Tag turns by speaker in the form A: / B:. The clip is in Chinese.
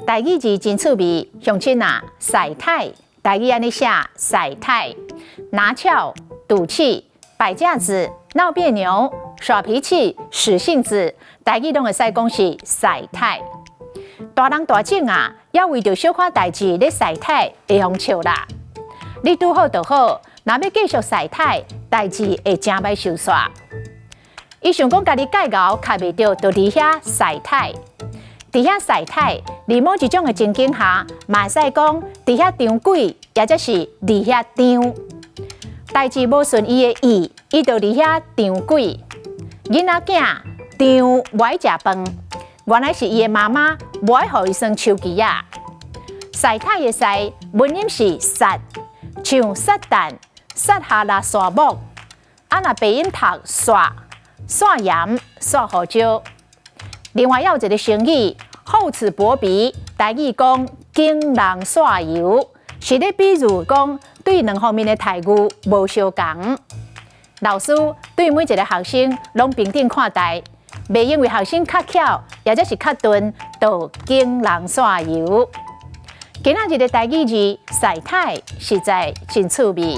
A: 台語字真趣味，鄉親啊，曬太，台語安尼寫曬太，拿翹、賭氣、擺架子、鬧別扭、耍脾氣、使性子，台語攏會使講是曬太。大人大種啊，要為着小可代誌咧曬太，會用笑啦。你拄好就好，若要繼續曬太，代誌會真歹收煞。伊想講家己介敖，卡袂着，就佇遐曬太。佇遐曬太，在某一種的情景下，嘛會使講佇遐張鬼，也則是佇遐張。代誌無順伊的意，伊就佇遐張鬼。囡仔囝張無愛食飯，原來是伊的媽媽無愛互伊耍手機啊。曬太的曬，文音是撒，像撒旦撒下拉沙木，啊若鼻音讀刷，刷鹽刷胡椒。另外，還有一個成語，厚此薄彼，台語講驚人煞油，是咧比喻講對兩方面的待遇無相同。老師對每一個學生攏平等看待，袂因為學生較巧，也則是較鈍，就驚人煞油。今仔日的台語字曬太，實在真趣味。